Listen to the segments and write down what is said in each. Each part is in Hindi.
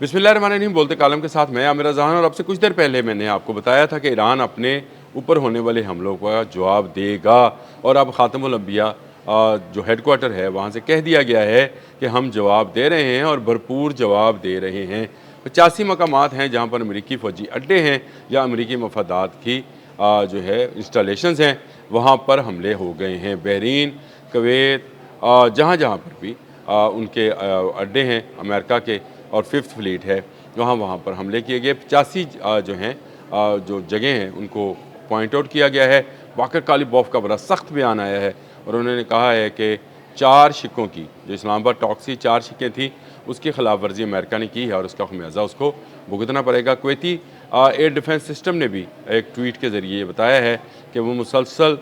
बिस्मिल्लाहिर्रहमानिर्रहीम। बोलते कालम के साथ मैं आमिर जहान। और अब से कुछ देर पहले मैंने आपको बताया था कि ईरान अपने ऊपर होने वाले हमलों का जवाब देगा। और अब ख़ातमुल अंबिया जो हेडक्वार्टर है वहाँ से कह दिया गया है कि हम जवाब दे रहे हैं और भरपूर जवाब दे रहे हैं। 85 मकामात हैं जहाँ पर अमरीकी फ़ौजी अड्डे हैं या अमरीकी मफादात की जो है इंस्टॉलेशंस हैं, वहाँ पर हमले हो गए हैं। बहरीन, कुवैत, जहाँ जहाँ पर भी उनके अड्डे हैं अमेरिका के और फिफ्थ फ्लीट है, वहाँ वहाँ पर हमले किए गए। 85 जो हैं जो जगह हैं उनको पॉइंट आउट किया गया है। बाकर कालिबॉफ का बड़ा सख्त बयान आया है और उन्होंने कहा है कि 4 शिकों की जो इस्लामाबाद टॉक्सी 4 शिकें थी उसकी खिलाफ वर्जी अमेरिका ने की है और उसका खमियाजा उसको भुगतना पड़ेगा। कुवैती एयर डिफेंस सिस्टम ने भी एक ट्वीट के ज़रिए बताया है कि वो मुसलसल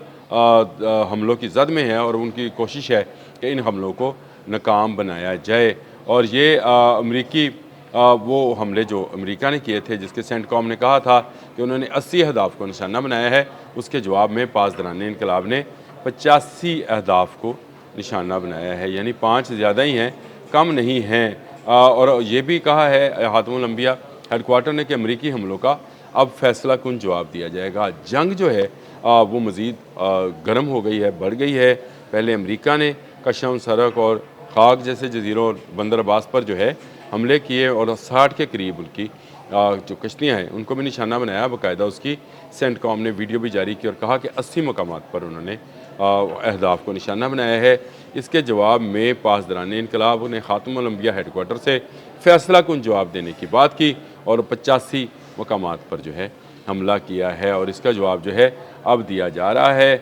हमलों की जद में है और उनकी कोशिश है कि इन हमलों को नाकाम बनाया जाए। और ये अमरीकी वो हमले जो अमेरिका ने किए थे, जिसके सेंटकॉम ने कहा था कि उन्होंने 80 अहदाफ को निशाना बनाया है, उसके जवाब में पासदारान इनकलाब ने 85 अहदाफ को निशाना बनाया है, यानी 5 ज़्यादा ही हैं, कम नहीं हैं। और ये भी कहा है ख़ातमुल अंबिया हेडक्वार्टर ने कि अमरीकी हमलों का अब फैसला कुन जवाब दिया जाएगा। जंग जो है वो मज़ीद गर्म हो गई है, बढ़ गई है। पहले अमरीका ने कशम, सरक और खाक जैसे जजीरों और बंदर अब्बास पर जो है हमले किए और 60 के करीब उनकी जो कश्तियाँ हैं उनको भी निशाना बनाया। बाकायदा उसकी सेंटकॉम ने वीडियो भी जारी की और कहा कि 80 मकामात पर उन्होंने अहदाफ को निशाना बनाया है। इसके जवाब में पासदारान इनकलाब ने ख़ातमुल अंबिया हेडक्वार्टर से फैसला कुन जवाब देने की बात की और 85 मकामात पर जो है हमला किया है और इसका जवाब जो है अब दिया जा रहा है।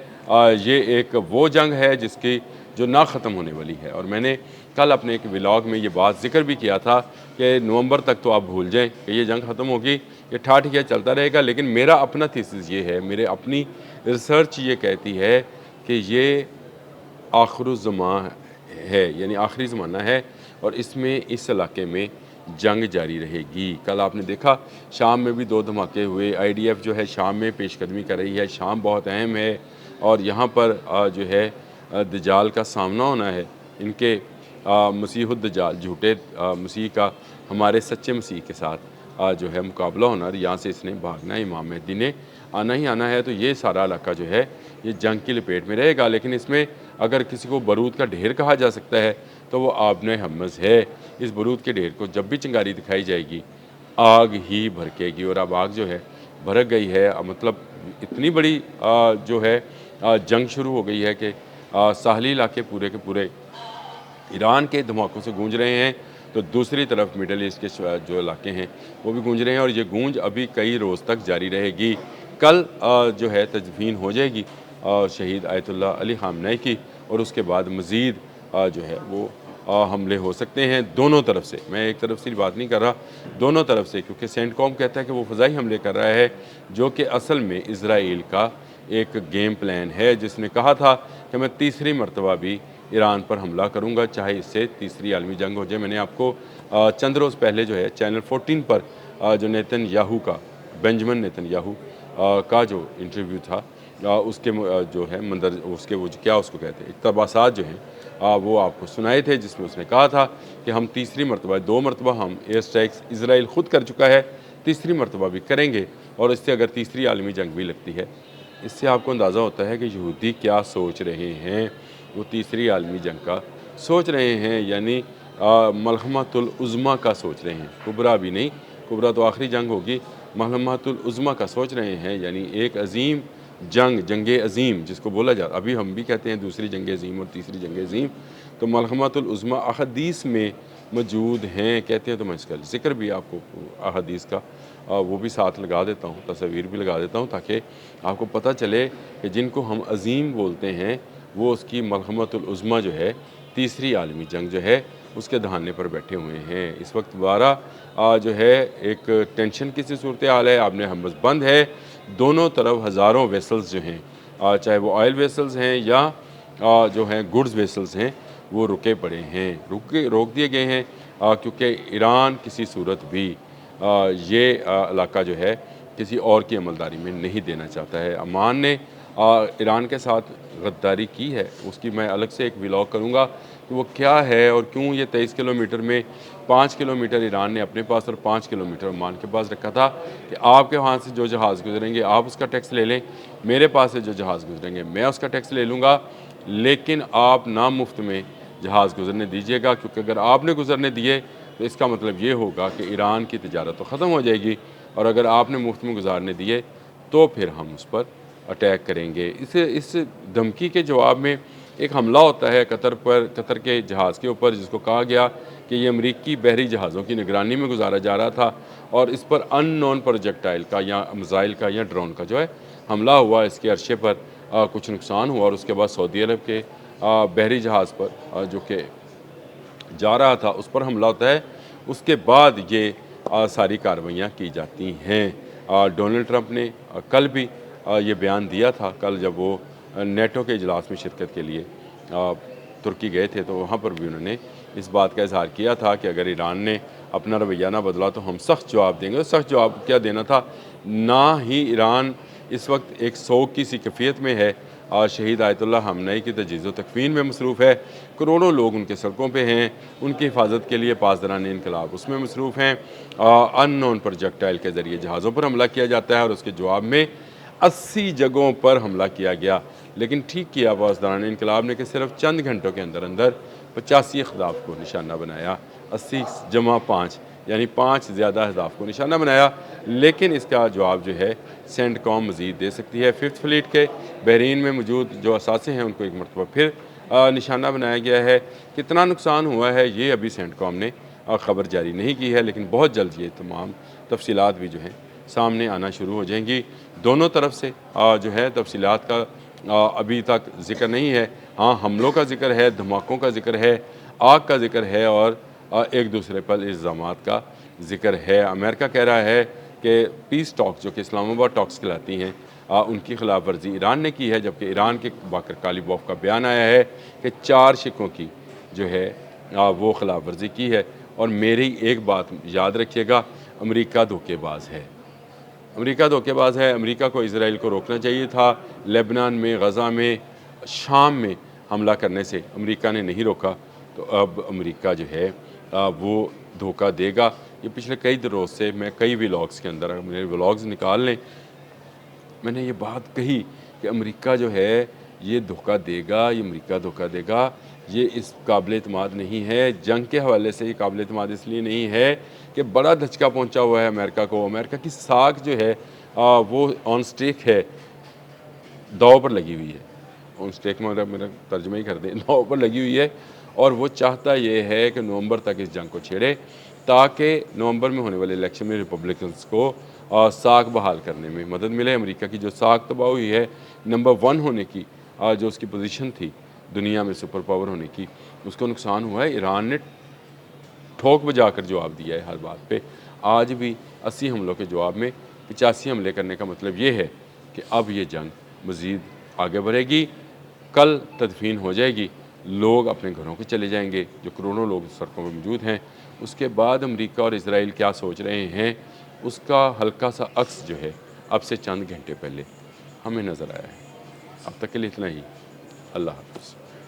ये एक वो जंग है जिसकी जो ना ख़त्म होने वाली है। और मैंने कल अपने एक व्लॉग में ये बात जिक्र भी किया था कि नवंबर तक तो आप भूल जाएं कि ये जंग ख़त्म होगी, ये ठाठ ये चलता रहेगा। लेकिन मेरा अपना थीसिस ये है, मेरे अपनी रिसर्च ये कहती है कि ये आखिरुज़्ज़मां है, यानी आखिरी ज़माना है और इसमें इस इलाके में जंग जारी रहेगी। कल आपने देखा शाम में भी 2 धमाके हुए। IDF जो है शाम में पेशकदमी कर रही है। शाम बहुत अहम है और यहाँ पर जो है दज्जाल का सामना होना है। इनके मसीहुद्दज्जाल झूठे मसीह का हमारे सच्चे मसीह के साथ जो है मुकाबला होना और यहाँ से इसने भागना है, इमाम मेहदी ने आना ही आना है। तो ये सारा इलाका जो है ये जंग की लपेट में रहेगा। लेकिन इसमें अगर किसी को बारूद का ढेर कहा जा सकता है तो वो आबने हमज़ है। इस बारूद के ढेर को जब भी चिंगारी दिखाई जाएगी आग ही भड़केगी और अब आग जो है भड़क गई है। मतलब इतनी बड़ी जो है जंग शुरू हो गई है कि साहली इलाके पूरे के पूरे ईरान के धमाकों से गूंज रहे हैं, तो दूसरी तरफ मिडल ईस्ट के जो इलाके हैं वो भी गूंज रहे हैं और ये गूंज अभी कई रोज़ तक जारी रहेगी। कल जो है तदफीन हो जाएगी शहीद आयतुल्लाह अली ख़ामनेई की और उसके बाद मज़ीद जो है वो हमले हो सकते हैं दोनों तरफ से। मैं एक तरफ से बात नहीं कर रहा, दोनों तरफ से, क्योंकि सेंटकॉम कहता है कि वो फ़ज़ाई हमले कर रहा है, जो कि असल में इज़राइल का एक गेम प्लान है, जिसने कहा था कि मैं तीसरी मरतबा भी ईरान पर हमला करूंगा, चाहे इससे तीसरी आलमी जंग हो जाए। मैंने आपको चंद रोज़ पहले जो है चैनल 14 पर जो नेतन्याहू का, बेंजामिन नेतन्याहू का जो इंटरव्यू था उसके जो है मंदर उसके वो क्या उसको कहते हैं इक़्तिबासात जो हैं वो आपको सुनाए थे, जिसमें उसने कहा था कि हम तीसरी मरतबा, 2 मरतबा हम एयर स्ट्राइक्स इसराइल ख़ुद कर चुका है, तीसरी मरतबा भी करेंगे और इससे अगर तीसरी आलमी जंग भी लगती है, इससे आपको अंदाज़ा होता है कि यहूदी क्या सोच रहे हैं। वो तीसरी आलमी जंग का सोच रहे हैं, यानी मलहमतुल उज़्मा का सोच रहे हैं, कुबरा भी नहीं, कुबरा तो आखिरी जंग होगी, मलहमतुल उज़्मा का सोच रहे हैं, यानी एक अज़ीम जंग, जंग अज़ीम जिसको बोला जाता, अभी हम भी कहते हैं दूसरी जंग अज़ीम और तीसरी जंग अज़ीम, तो मलहमतुल उज़्मा अहदीस में मौजूद हैं कहते हैं। तो मैं इसका ज़िक्र भी आपको अहदीस का वो भी साथ लगा देता हूँ, तस्वीर भी लगा देता हूँ, ताकि आपको पता चले कि जिनको हम अज़ीम बोलते हैं वो उसकी मलहमतुल उज़्मा जो है तीसरी आलमी जंग जो है उसके दहाने पर बैठे हुए हैं। इस वक्त 12 जो है एक टेंशन की सी सूरत हाल है, आपने हमस बंद है, दोनों तरफ हज़ारों वेसल्स जो हैं, चाहे वो ऑयल वेसल्स हैं या जो हैं गुड्स वेसल्स हैं, वो रुके पड़े हैं, रोक दिए गए हैं, क्योंकि ईरान किसी सूरत भी ये इलाका जो है किसी और की अमलदारी में नहीं देना चाहता है। अमान ने ईरान के साथ गद्दारी की है, उसकी मैं अलग से एक व्लॉग करूँगा कि वो क्या है और क्यों ये 23 किलोमीटर में 5 किलोमीटर ईरान ने अपने पास और 5 किलोमीटर ओमान के पास रखा था कि आपके वहाँ से जो जहाज़ गुजरेंगे आप उसका टैक्स ले लें, मेरे पास से जो जहाज़ गुजरेंगे मैं उसका टैक्स ले लूँगा, लेकिन आप ना मुफ्त में जहाज़ गुजरने दीजिएगा, क्योंकि अगर आपने गुजरने दिए तो इसका मतलब ये होगा कि ईरान की तिजारत तो ख़त्म हो जाएगी, और अगर आपने मुफ्त में गुजारने दिए तो फिर हम उस पर अटैक करेंगे। इस धमकी के जवाब में एक हमला होता है कतर पर, कतर के जहाज़ के ऊपर, जिसको कहा गया कि ये अमरीकी बहरी जहाज़ों की निगरानी में गुजारा जा रहा था, और इस पर अननोन प्रोजेक्टाइल का या मिसाइल का या ड्रोन का जो है हमला हुआ। इसके अरशे पर कुछ नुकसान हुआ और उसके बाद सऊदी अरब के बहरी जहाज़ पर जो कि जा रहा था उस पर हमला होता है। उसके बाद ये सारी कार्रवाइयाँ की जाती हैं। डोनाल्ड ट्रंप ने कल भी ये बयान दिया था, कल जब वो नेटो के इजलास में शिरकत के लिए तुर्की गए थे, तो वहाँ पर भी उन्होंने इस बात का इजहार किया था कि अगर ईरान ने अपना रवैया ना बदला तो हम सख्त जवाब देंगे। और सख्त जवाब क्या देना था, ना ही ईरान इस वक्त एक सोग की सी कैफियत में है, शहीद आयतुल्लाह हमनई की तजीज़ व तकफ़ीन में मसरूफ़ है, करोड़ों लोग उनके सड़कों पे हैं, उनकी हिफाजत के लिए पासदारान इनकलाब उसमें मसरूफ़ हैं, अननोन प्रोजेक्टाइल के ज़रिए जहाज़ों पर हमला किया जाता है और उसके जवाब में 80 जगहों पर हमला किया गया। लेकिन ठीक किया पासदारान इनकलाब ने कि सिर्फ चंद घंटों के अंदर अंदर 85 अहदाफ को निशाना बनाया, 80 जमा 5 यानी 5 ज़्यादा अहदाफ को निशाना बनाया। लेकिन इसका जवाब जो है सेंटकॉम मज़ीद दे सकती है। 5th फ्लीट के बहरीन में मौजूद जो असासे हैं उनको एक मरतबा फिर निशाना बनाया गया है। कितना नुकसान हुआ है ये अभी सेंटकॉम ने ख़बर जारी नहीं की है, लेकिन बहुत जल्द ये तमाम तफसीलात भी जो हैं सामने आना शुरू हो जाएंगी। दोनों तरफ से जो है तफसीलात का अभी तक ज़िक्र नहीं है। हाँ, हमलों का ज़िक्र है, धमाकों का ज़िक्र है, आग का ज़िक्र है और एक दूसरे पर इल्ज़ामात का ज़िक्र है। अमेरिका कह रहा है कि पीस टॉक्स जो कि इस्लामाबाद टॉक्स कहलाती हैं उनकी खिलाफ वर्जी ईरान ने की है, जबकि ईरान के बाकर कालीबॉफ का बयान आया है कि 4 शिकों की जो है वो खिलाफ वर्जी की है। और मेरी एक बात याद रखिएगा, अमेरिका धोखेबाज है, अमेरिका धोखेबाज है। अमेरिका को इसराइल को रोकना चाहिए था, लेबनान में, गज़ा में, शाम में हमला करने से अमेरिका ने नहीं रोका, तो अब अमेरिका जो है वो धोखा देगा। ये पिछले कई दिनों से मैं कई व्लॉग्स के अंदर, मेरे व्लॉग्स निकाल लें, मैंने ये बात कही कि अमेरिका जो है ये धोखा देगा, ये अमेरिका धोखा देगा, ये इस काबिल एतमाद नहीं है। जंग के हवाले से ये काबिल एतमाद इसलिए नहीं है कि बड़ा धचका पहुंचा हुआ है अमेरिका को। अमेरिका की साख जो है वो ऑन स्टेक है, दाव पर लगी हुई है। ऑन स्टेक में मेरा तर्जुमा ही कर दें, दाव पर लगी हुई है, और वो चाहता ये है कि नवंबर तक इस जंग को छेड़े, ताकि नवंबर में होने वाले इलेक्शन में रिपब्लिकन्स को साख बहाल करने में मदद मिले। अमेरिका की जो साख तबाह हुई है, नंबर 1 होने की जो उसकी पोजीशन थी दुनिया में सुपर पावर होने की, उसको नुकसान हुआ है। ईरान ने ठोक बजा कर जवाब दिया है हर बात पे। आज भी 80 हमलों के जवाब में 85 हमले करने का मतलब ये है कि अब ये जंग मज़ीद आगे बढ़ेगी, कल तदफीन हो जाएगी, लोग अपने घरों को चले जाएंगे, जो करोड़ों लोग सड़कों पर मौजूद हैं। उसके बाद अमेरिका और इसराइल क्या सोच रहे हैं, उसका हल्का सा अक्स जो है अब से चंद घंटे पहले हमें नज़र आया है। अब तक के लिए इतना ही। अल्लाह हाफ़िज़।